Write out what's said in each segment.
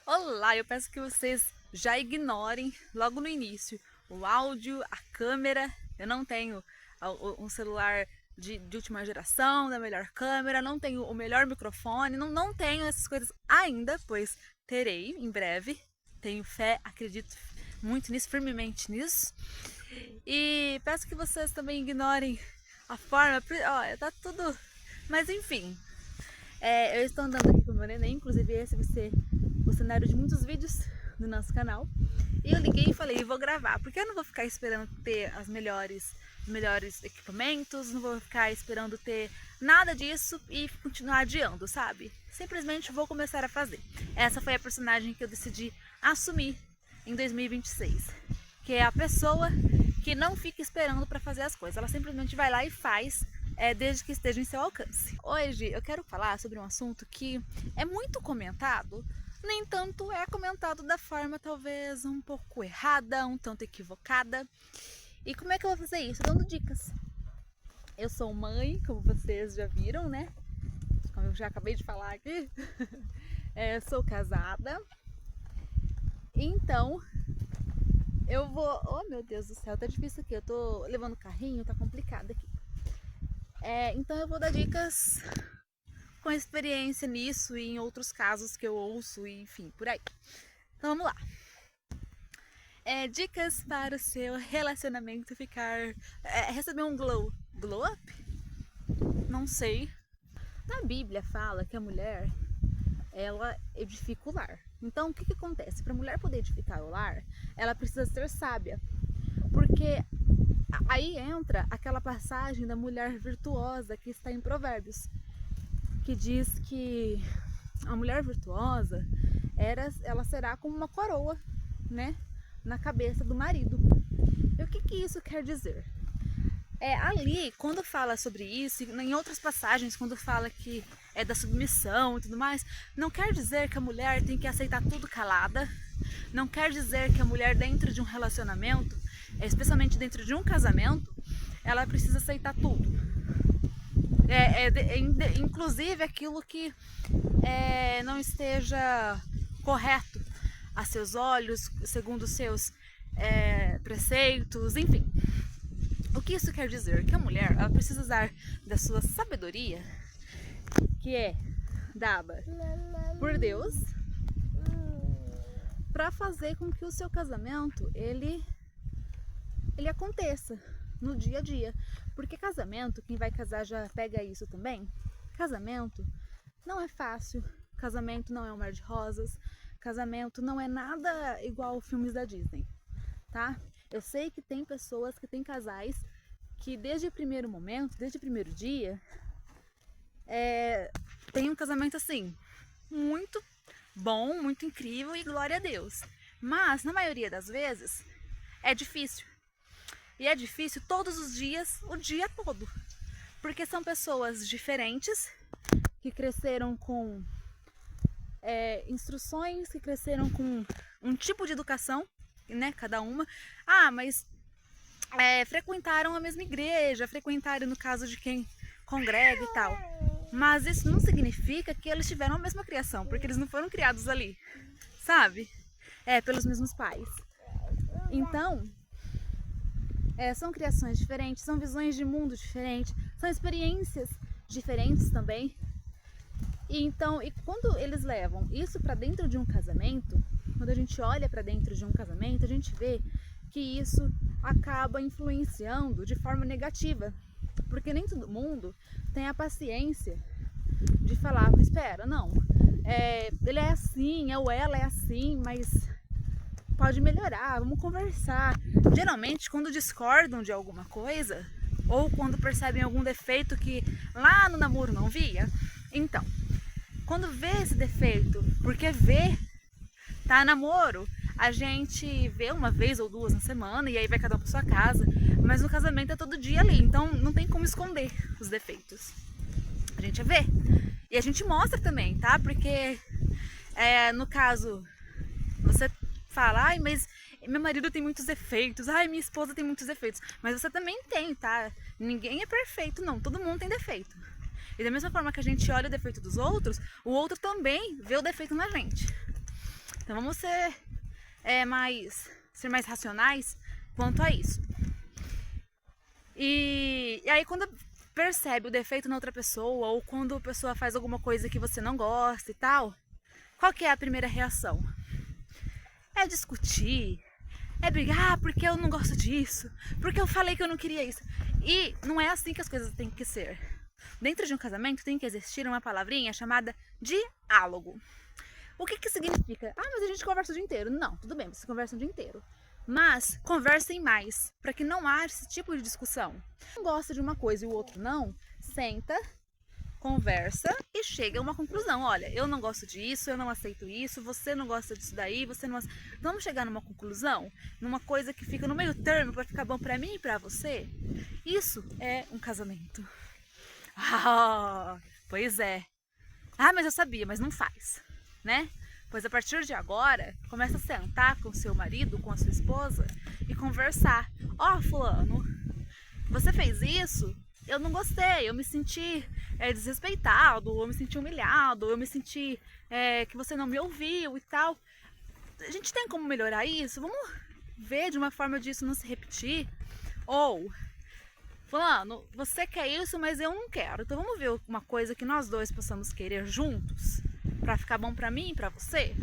Olá, eu peço que vocês já ignorem logo no início o áudio, a câmera. Eu não tenho um celular de última geração, da melhor câmera, não tenho o melhor microfone, não tenho essas coisas ainda, pois terei em breve. Tenho fé, acredito muito nisso, firmemente nisso. E peço que vocês também ignorem a forma. Olha, tá tudo. Mas enfim, eu estou andando aqui com o meu neném, inclusive esse vai ser o cenário de muitos vídeos do nosso canal. E eu liguei e falei, vou gravar, porque eu não vou ficar esperando ter os melhores equipamentos, não vou ficar esperando ter nada disso e continuar adiando, sabe? Simplesmente vou começar a fazer. Essa foi a personagem que eu decidi assumir em 2026, que é a pessoa que não fica esperando para fazer as coisas, ela simplesmente vai lá e faz, desde que esteja em seu alcance. Hoje eu quero falar sobre um assunto que é muito comentado, no entanto é comentado da forma talvez um pouco errada, um tanto equivocada. E como é que eu vou fazer isso? Dando dicas. Eu sou mãe, como vocês já viram, né? Como eu já acabei de falar aqui. Sou casada. Então, eu vou... Oh, meu Deus do céu, tá difícil aqui. Eu tô levando carrinho, tá complicado aqui. Então eu vou dar dicas com experiência nisso e em outros casos que eu ouço, e enfim, por aí. Então vamos lá. Dicas para o seu relacionamento ficar... receber um glow up? Não sei. Na Bíblia fala que a mulher, ela edifica o lar. Então o que acontece? Para a mulher poder edificar o lar, ela precisa ser sábia. Porque aí entra aquela passagem da mulher virtuosa que está em Provérbios, que diz que a mulher virtuosa ela será como uma coroa, né, na cabeça do marido. E o que isso quer dizer? Ali, quando fala sobre isso, em outras passagens, quando fala que é da submissão e tudo mais, não quer dizer que a mulher tem que aceitar tudo calada, não quer dizer que a mulher dentro de um relacionamento, especialmente dentro de um casamento, ela precisa aceitar tudo. Inclusive aquilo que não esteja correto a seus olhos, segundo os seus preceitos, enfim. O que isso quer dizer? Que a mulher ela precisa usar da sua sabedoria, que é dada por Deus, para fazer com que o seu casamento ele aconteça no dia a dia. Porque casamento, quem vai casar já pega isso também. Casamento não é fácil, casamento não é um mar de rosas, casamento não é nada igual filmes da Disney, tá? Eu sei que tem pessoas, que tem casais que desde o primeiro momento, desde o primeiro dia, tem um casamento assim, muito bom, muito incrível e glória a Deus. Mas, na maioria das vezes, é difícil. E é difícil todos os dias, o dia todo. Porque são pessoas diferentes, que cresceram com instruções, que cresceram com um tipo de educação, né, cada uma. Mas frequentaram a mesma igreja, frequentaram no caso de quem congrega e tal. Mas isso não significa que eles tiveram a mesma criação, porque eles não foram criados ali, sabe? Pelos mesmos pais. Então, são criações diferentes, são visões de mundo diferentes, são experiências diferentes também. E quando eles levam isso para dentro de um casamento, quando a gente olha para dentro de um casamento, a gente vê que isso acaba influenciando de forma negativa, porque nem todo mundo tem a paciência de falar, espera, não, ele é assim, ou ela é assim, mas pode melhorar, vamos conversar. Geralmente, quando discordam de alguma coisa, ou quando percebem algum defeito que lá no namoro não via, então, quando vê esse defeito, porque tá namoro, a gente vê uma vez ou duas na semana e aí vai cada um pra sua casa, mas no casamento é todo dia ali, então não tem como esconder os defeitos. A gente vê. E a gente mostra também, tá? Porque no caso, você fala, ai, mas meu marido tem muitos defeitos, ai, minha esposa tem muitos defeitos, mas você também tem, tá? Ninguém é perfeito, não, todo mundo tem defeito. E da mesma forma que a gente olha o defeito dos outros, o outro também vê o defeito na gente. Então vamos ser mais racionais quanto a isso. E aí quando percebe o defeito na outra pessoa, ou quando a pessoa faz alguma coisa que você não gosta e tal, qual que é a primeira reação? É discutir, é brigar, porque eu não gosto disso, porque eu falei que eu não queria isso. E não é assim que as coisas têm que ser. Dentro de um casamento tem que existir uma palavrinha chamada diálogo. O que significa? Ah, mas a gente conversa o dia inteiro. Não, tudo bem, vocês conversam o dia inteiro. Mas conversem mais, para que não haja esse tipo de discussão. Um gosta de uma coisa e o outro não, senta, conversa e chega a uma conclusão. Olha, eu não gosto disso, eu não aceito isso, você não gosta disso daí, você não aceita. Vamos chegar numa conclusão, numa coisa que fica no meio termo para ficar bom para mim e para você? Isso é um casamento. Ah, pois é. Ah, mas eu sabia, mas não faz, né? Pois a partir de agora, começa a sentar com seu marido, com a sua esposa e conversar. Ó, fulano, você fez isso? Eu não gostei, eu me senti desrespeitado, eu me senti humilhado, eu me senti que você não me ouviu e tal. A gente tem como melhorar isso? Vamos ver de uma forma disso não se repetir? Ou, fulano, você quer isso, mas eu não quero. Então vamos ver uma coisa que nós dois possamos querer juntos, pra ficar bom pra mim e pra você?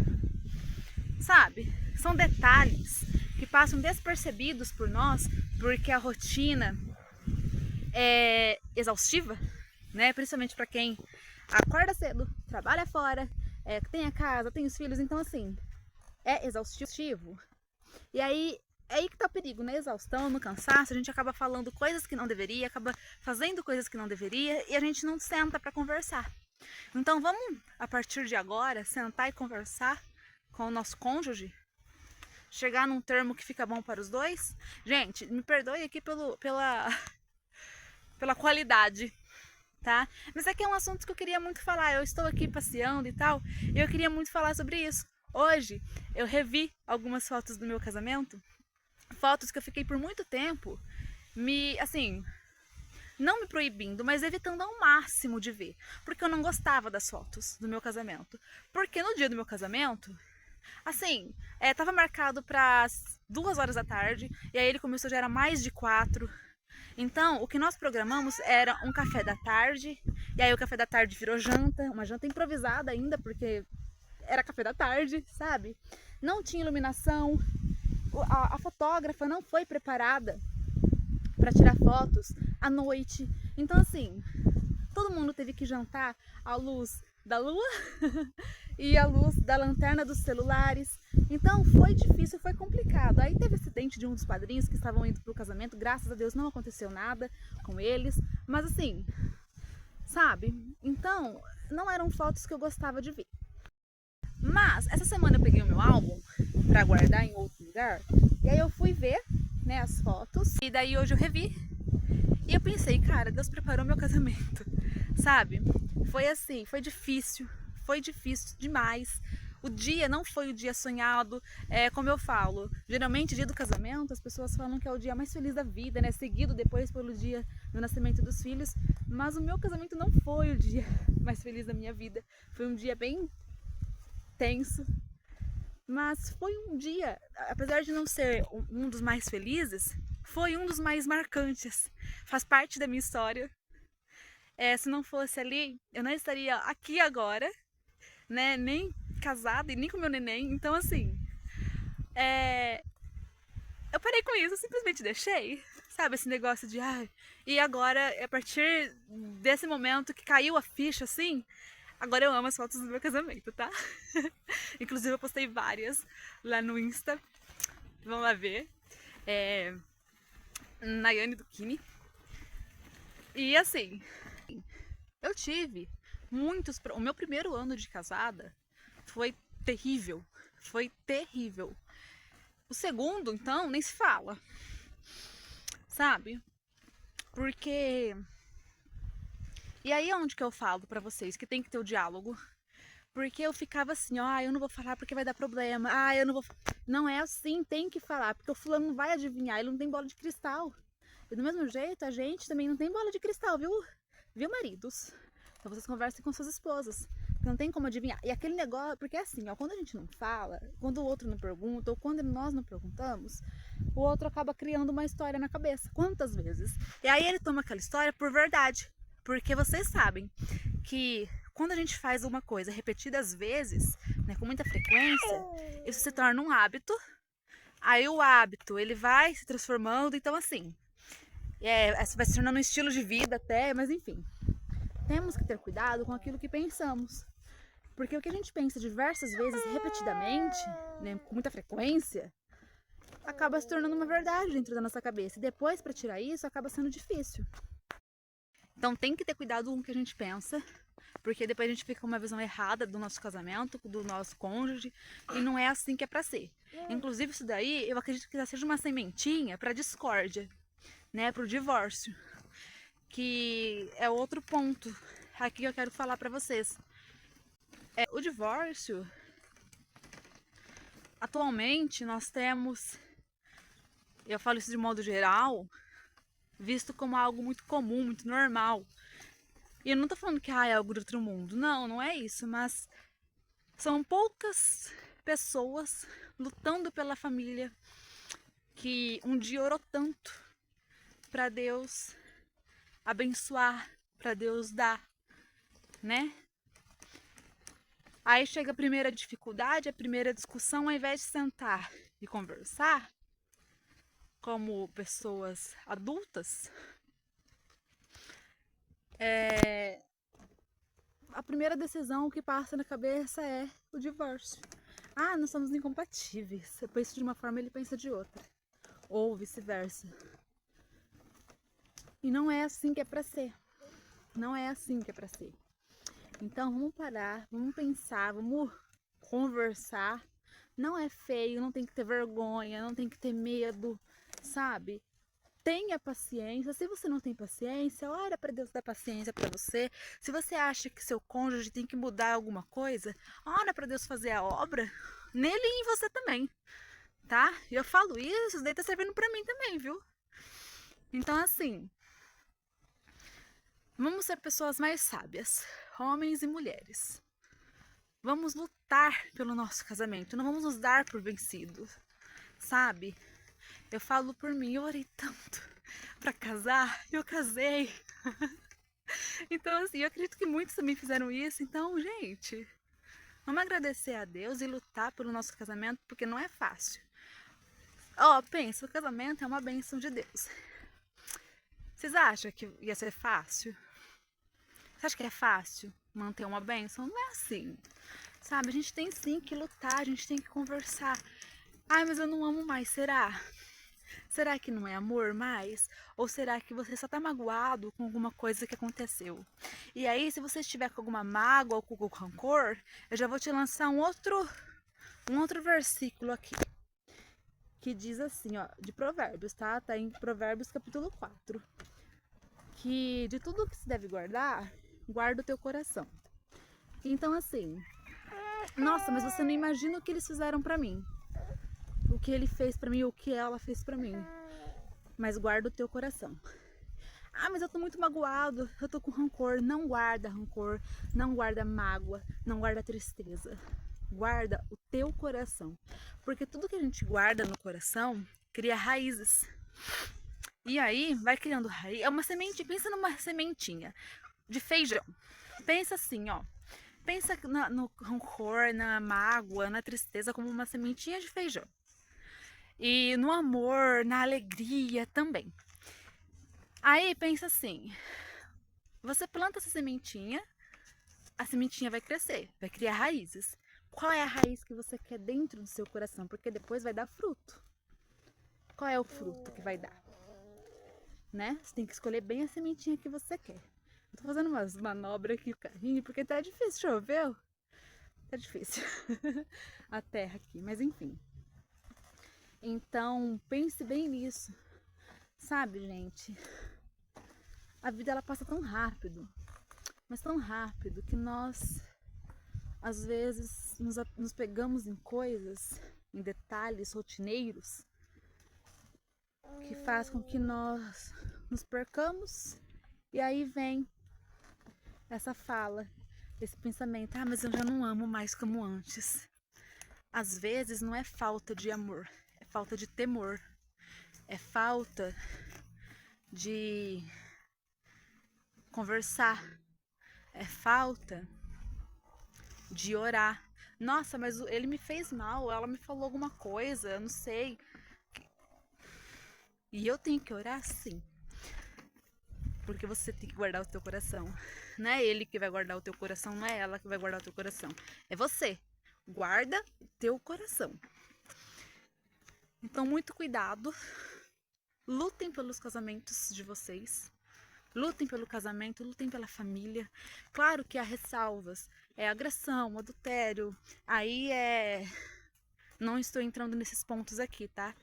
Sabe? São detalhes que passam despercebidos por nós, porque a rotina é exaustiva, né? Principalmente para quem acorda cedo, trabalha fora, tem a casa, tem os filhos, então assim, é exaustivo. E aí é aí que tá o perigo, na exaustão, no cansaço, a gente acaba falando coisas que não deveria, acaba fazendo coisas que não deveria e a gente não senta para conversar. Então vamos, a partir de agora, sentar e conversar com o nosso cônjuge, chegar num termo que fica bom para os dois. Gente, me perdoe aqui pela qualidade, tá? Mas é que é um assunto que eu queria muito falar. Eu estou aqui passeando e tal, e eu queria muito falar sobre isso. Hoje eu revi algumas fotos do meu casamento, fotos que eu fiquei por muito tempo não me proibindo, mas evitando ao máximo de ver, porque eu não gostava das fotos do meu casamento. Porque no dia do meu casamento, assim, tava marcado para 2 horas da tarde, e aí ele começou, já era mais de 4. Então, o que nós programamos era um café da tarde, e aí o café da tarde virou janta, uma janta improvisada ainda, porque era café da tarde, sabe? Não tinha iluminação, a fotógrafa não foi preparada para tirar fotos à noite. Então, assim, todo mundo teve que jantar à luz da lua e à luz da lanterna dos celulares. Então foi difícil, foi complicado. Aí teve acidente de um dos padrinhos que estavam indo pro casamento. Graças a Deus não aconteceu nada com eles. Mas assim, sabe? Então, não eram fotos que eu gostava de ver. Mas essa semana eu peguei o meu álbum pra guardar em outro lugar. E aí eu fui ver, né, as fotos. E daí hoje eu revi. E eu pensei, cara, Deus preparou meu casamento, sabe? Foi assim, foi difícil demais. O dia não foi o dia sonhado, como eu falo, geralmente dia do casamento as pessoas falam que é o dia mais feliz da vida, né? Seguido depois pelo dia do nascimento dos filhos, mas o meu casamento não foi o dia mais feliz da minha vida. Foi um dia bem tenso, mas foi um dia, apesar de não ser um dos mais felizes, foi um dos mais marcantes. Faz parte da minha história. Se não fosse ali, eu não estaria aqui agora, né? Nem casada e nem com meu neném. Então, assim, eu parei com isso, eu simplesmente deixei. Sabe, esse negócio de, e agora, a partir desse momento que caiu a ficha, assim, agora eu amo as fotos do meu casamento, tá? Inclusive eu postei várias lá no Insta. Vamos lá ver. Nayane do Kini. E assim, eu tive muitos... O meu primeiro ano de casada foi terrível. Foi terrível. O segundo, então, nem se fala. Sabe? Porque... E aí é onde que eu falo pra vocês que tem que ter o diálogo. Porque eu ficava assim, eu não vou falar porque vai dar problema. Eu não vou... Não é assim, tem que falar. Porque o fulano não vai adivinhar, ele não tem bola de cristal. E do mesmo jeito, a gente também não tem bola de cristal, viu? Viu, maridos? Então vocês conversem com suas esposas. Não tem como adivinhar. E aquele negócio, porque é assim, ó, quando a gente não fala, quando o outro não pergunta, ou quando nós não perguntamos, o outro acaba criando uma história na cabeça. Quantas vezes? E aí ele toma aquela história por verdade. Porque vocês sabem que quando a gente faz uma coisa repetidas vezes, né, com muita frequência, isso se torna um hábito. Aí o hábito, ele vai se transformando, então assim, vai se tornando um estilo de vida até, mas enfim. Temos que ter cuidado com aquilo que pensamos. Porque o que a gente pensa diversas vezes, repetidamente, né, com muita frequência, acaba se tornando uma verdade dentro da nossa cabeça. E depois, para tirar isso, acaba sendo difícil. Então tem que ter cuidado com o que a gente pensa, porque depois a gente fica com uma visão errada do nosso casamento, do nosso cônjuge, e não é assim que é pra ser. Inclusive isso daí, eu acredito que já seja uma sementinha pra discórdia, né, pro divórcio, que é outro ponto aqui que eu quero falar pra vocês. O divórcio, atualmente nós temos, eu falo isso de modo geral, visto como algo muito comum, muito normal. E eu não tô falando que é algo do outro mundo, não, não é isso, mas são poucas pessoas lutando pela família que um dia orou tanto para Deus abençoar, para Deus dar, né? Aí chega a primeira dificuldade, a primeira discussão, ao invés de sentar e conversar como pessoas adultas, a primeira decisão que passa na cabeça é o divórcio. Ah, nós somos incompatíveis. Eu penso de uma forma, ele pensa de outra. Ou vice-versa. E não é assim que é pra ser. Não é assim que é pra ser. Então vamos parar, vamos pensar, vamos conversar. Não é feio, não tem que ter vergonha, não tem que ter medo, sabe? Tenha paciência. Se você não tem paciência, ora para Deus dar paciência para você. Se você acha que seu cônjuge tem que mudar alguma coisa, ora para Deus fazer a obra nele e em você também, tá? E eu falo isso daí tá servindo para mim também, viu? Então assim, vamos ser pessoas mais sábias, homens e mulheres. Vamos lutar pelo nosso casamento, não vamos nos dar por vencidos, sabe? Eu falo por mim, eu orei tanto pra casar, eu casei. Então, assim, eu acredito que muitos também fizeram isso. Então, gente, vamos agradecer a Deus e lutar pelo nosso casamento, porque não é fácil. Ó, pensa, o casamento é uma bênção de Deus. Vocês acham que ia ser fácil? Você acha que é fácil manter uma bênção? Não é assim, sabe? A gente tem sim que lutar, a gente tem que conversar. Ai, mas eu não amo mais, será? Será que não é amor mais? Ou será que você só tá magoado com alguma coisa que aconteceu? E aí, se você estiver com alguma mágoa ou com rancor, eu já vou te lançar um outro versículo aqui. Que diz assim, ó, de Provérbios, tá? Tá em Provérbios capítulo 4. Que de tudo que se deve guardar, guarda o teu coração. Então assim, nossa, mas você não imagina o que eles fizeram pra mim. O que ele fez pra mim, o que ela fez pra mim. Mas guarda o teu coração. Ah, mas eu tô muito magoado, eu tô com rancor. Não guarda rancor, não guarda mágoa, não guarda tristeza. Guarda o teu coração. Porque tudo que a gente guarda no coração cria raízes. E aí vai criando raiz. É uma semente, pensa numa sementinha de feijão. Pensa assim, ó. Pensa no rancor, na mágoa, na tristeza como uma sementinha de feijão. E no amor, na alegria também. Aí pensa assim, você planta essa sementinha, a sementinha vai crescer, vai criar raízes. Qual é a raiz que você quer dentro do seu coração? Porque depois vai dar fruto. Qual é o fruto que vai dar? Né? Você tem que escolher bem a sementinha que você quer. Eu tô fazendo umas manobras aqui, o carrinho, porque tá difícil, choveu? Tá difícil a terra aqui, mas enfim. Então, pense bem nisso. Sabe, gente? A vida ela passa tão rápido, mas tão rápido que nós às vezes nos pegamos em coisas, em detalhes rotineiros que faz com que nós nos percamos. E aí vem essa fala esse pensamento, ah, mas eu já não amo mais como antes. Às vezes não é falta de amor, é falta de temor, é falta de conversar, é falta de orar. Nossa, mas ele me fez mal, ela me falou alguma coisa, eu não sei. E eu tenho que orar sim. Porque você tem que guardar o teu coração. Não é ele que vai guardar o teu coração, não é ela que vai guardar o teu coração. É você. Guarda o teu coração. Então, muito cuidado. Lutem pelos casamentos de vocês. Lutem pelo casamento, lutem pela família. Claro que há ressalvas. É agressão, adultério. Aí é... Não estou entrando nesses pontos aqui, tá?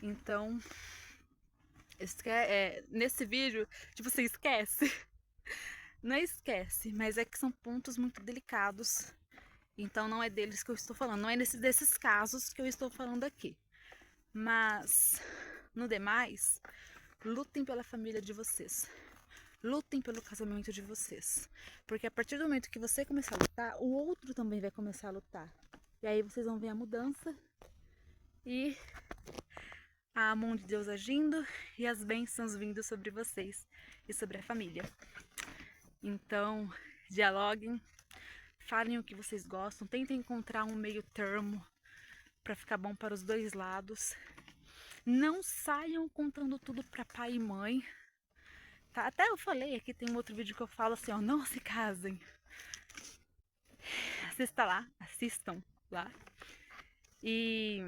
Então, nesse vídeo, tipo, você esquece. Não esquece, mas é que são pontos muito delicados. Então não é deles que eu estou falando. Não é desses casos que eu estou falando aqui. Mas, no demais, lutem pela família de vocês. Lutem pelo casamento de vocês. Porque a partir do momento que você começar a lutar, o outro também vai começar a lutar. E aí vocês vão ver a mudança e a mão de Deus agindo e as bênçãos vindo sobre vocês e sobre a família. Então, dialoguem, falem o que vocês gostam, tentem encontrar um meio termo para ficar bom para os dois lados. Não saiam contando tudo para pai e mãe. Tá? Até eu falei aqui, tem um outro vídeo que eu falo assim, ó, não se casem. Assistam lá. E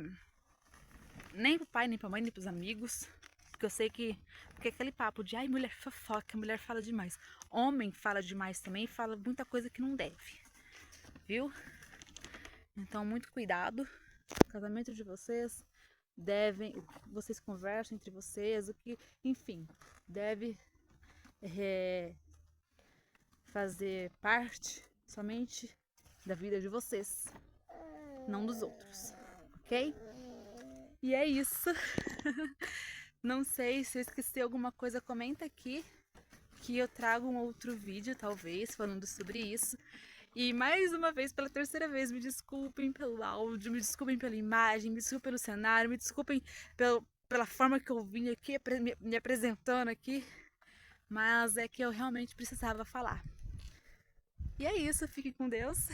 nem pro pai, nem pra mãe, nem pros amigos. Porque eu sei que... Porque aquele papo de, ai, mulher fofoca, mulher fala demais. Homem fala demais também e fala muita coisa que não deve. Viu? Então, muito cuidado. O casamento de vocês vocês conversam entre vocês, o que, enfim, deve fazer parte somente da vida de vocês, não dos outros, ok? E é isso. Não sei se eu esqueci alguma coisa, comenta aqui que eu trago um outro vídeo, talvez, falando sobre isso. E mais uma vez, pela terceira vez, me desculpem pelo áudio, me desculpem pela imagem, me desculpem pelo cenário, me desculpem pela forma que eu vim aqui, me apresentando aqui. Mas é que eu realmente precisava falar. E é isso, fique com Deus,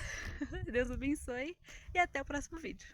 Deus abençoe e até o próximo vídeo.